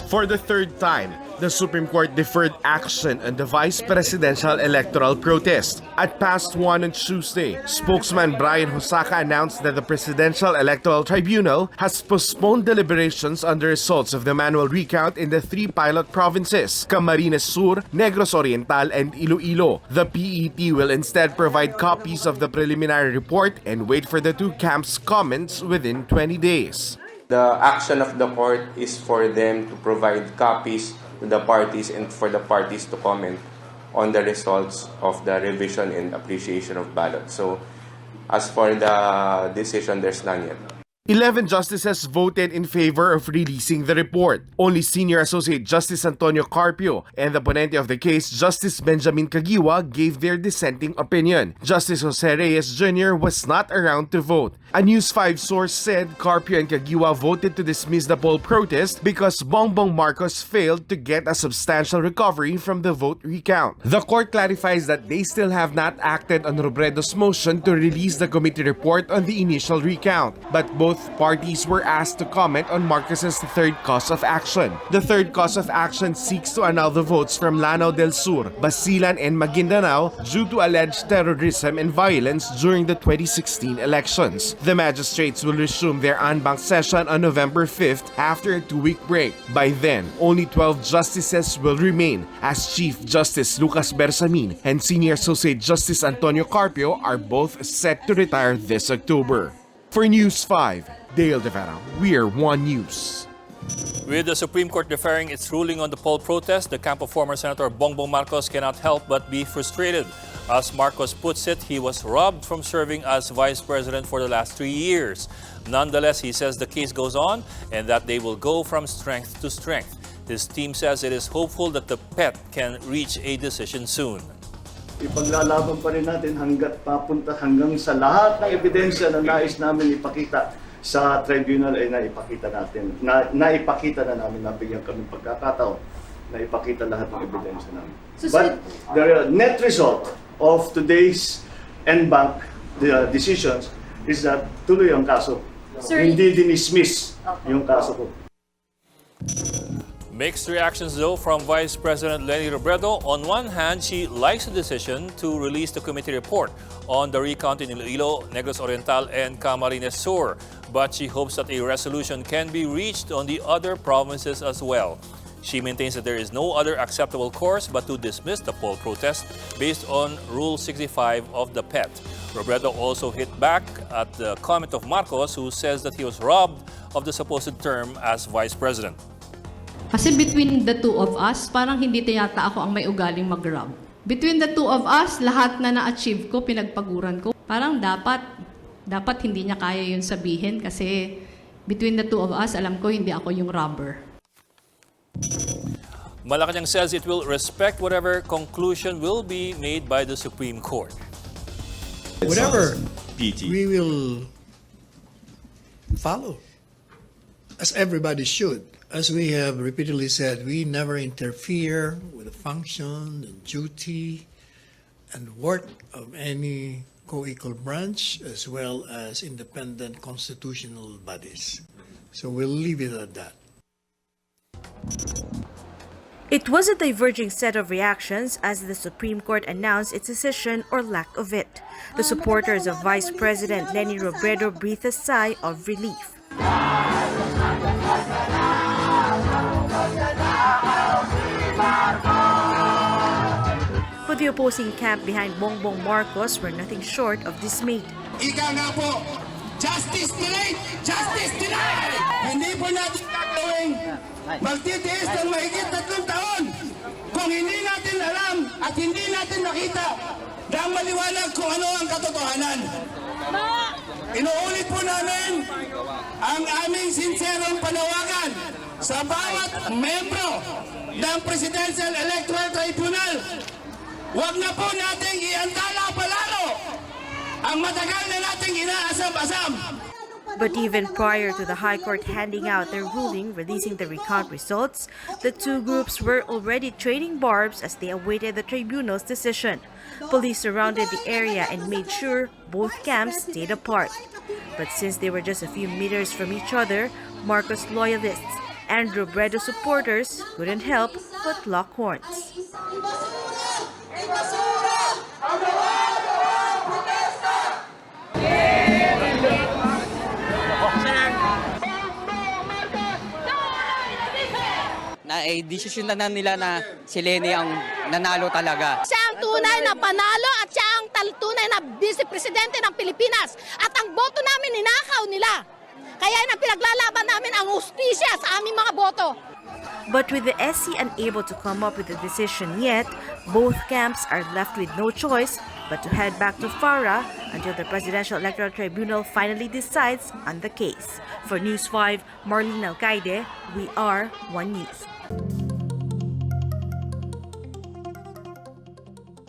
For the third time, the Supreme Court deferred action on the vice presidential electoral protest. At past 1 on Tuesday, spokesman Brian Hosaka announced that the Presidential Electoral Tribunal has postponed deliberations on the results of the manual recount in the 3 pilot provinces, Camarines Sur, Negros Oriental, and Iloilo. The PET will instead provide copies of the preliminary report and wait for the 2 camps' comments within 20 days. The action of the court is for them to provide copies to the parties and for the parties to comment on the results of the revision and appreciation of ballots. So, as for the decision, there's none yet. 11 justices voted in favor of releasing the report. Only Senior Associate Justice Antonio Carpio and the ponente of the case, Justice Benjamin Caguioa, gave their dissenting opinion. Justice Jose Reyes Jr. was not around to vote. A News 5 source said Carpio and Caguioa voted to dismiss the poll protest because Bongbong Marcos failed to get a substantial recovery from the vote recount. The court clarifies that they still have not acted on Robredo's motion to release the committee report on the initial recount, but both parties were asked to comment on Marcos's third cause of action. The third cause of action seeks to annul the votes from Lanao del Sur, Basilan, and Maguindanao due to alleged terrorism and violence during the 2016 elections. The magistrates will resume their en banc session on November 5th after a 2-week break. By then, only 12 justices will remain, as Chief Justice Lucas Bersamin and Senior Associate Justice Antonio Carpio are both set to retire this October. For News 5, Dale De Vera, We're One News. With the Supreme Court deferring its ruling on the poll protest, the camp of former Senator Bongbong Marcos cannot help but be frustrated. As Marcos puts it, he was robbed from serving as vice president for the last 3 years. Nonetheless, he says the case goes on and that they will go from strength to strength. His team says it is hopeful that the PET can reach a decision soon. Ipaglalaban pa rin natin papunta hanggang sa lahat ng ebidensya na nais namin ipakita sa tribunal ay naipakita na namin, nabigyan kami pagkakataon na ipakita lahat ng ebidensya namin. But the net result of today's en banc decisions is that tuloy ang kaso. Hindi dinismiss yung kaso ko. Mixed reactions though from Vice President Leni Robredo. On one hand, she likes the decision to release the committee report on the recount in Iloilo, Negros Oriental, and Camarines Sur. But she hopes that a resolution can be reached on the other provinces as well. She maintains that there is no other acceptable course but to dismiss the poll protest based on Rule 65 of the PET. Robredo also hit back at the comment of Marcos, who says that he was robbed of the supposed term as vice president. Kasi between the two of us, parang hindi yata ako ang may ugaling mag-rob. Between the two of us, lahat na na-achieve ko, pinagpaguran ko. Parang dapat hindi niya kaya yun sabihin kasi between the two of us, alam ko hindi ako yung robber. Malacanang says it will respect whatever conclusion will be made by the Supreme Court. Whatever, we will follow, as everybody should. As we have repeatedly said, we never interfere with the function and duty and work of any co-equal branch as well as independent constitutional bodies. So we'll leave it at that. It was a diverging set of reactions as the Supreme Court announced its decision or lack of it. The supporters of Vice President Leni Robredo breathed a sigh of relief. But the opposing camp behind Bongbong Marcos were nothing short of dismayed. Ika nga po, justice denied! Justice denied! Hindi po natin gagawin magtitiis ng mahigit 3 taon kung hindi natin alam at hindi natin nakita na maliwanag kung ano ang katotohanan. Inuulit po namin ang aming sinserong panawagan sa bawat membro ng Presidential Electoral Tribunal. Huwag na po nating iantala palalo ang matagal na nating inaasam-asam. But even prior to the High Court handing out their ruling releasing the recount results, the two groups were already trading barbs as they awaited the tribunal's decision. Police surrounded the area and made sure both camps stayed apart. But since they were just a few meters from each other, Marcos loyalists and Robredo supporters couldn't help but lock horns. Desisyon na nila na si Leni ang nanalo talaga. Siya ang tunay na panalo at siya ang tunay na vice-presidente ng Pilipinas. At ang boto namin, ninakaw nila. Kaya ang pinaglalaban namin ang hustisya sa aming mga boto. But with the SC unable to come up with a decision yet, both camps are left with no choice but to head back to FARA until the Presidential Electoral Tribunal finally decides on the case. For News 5, Marlene Alcaide, we are One News.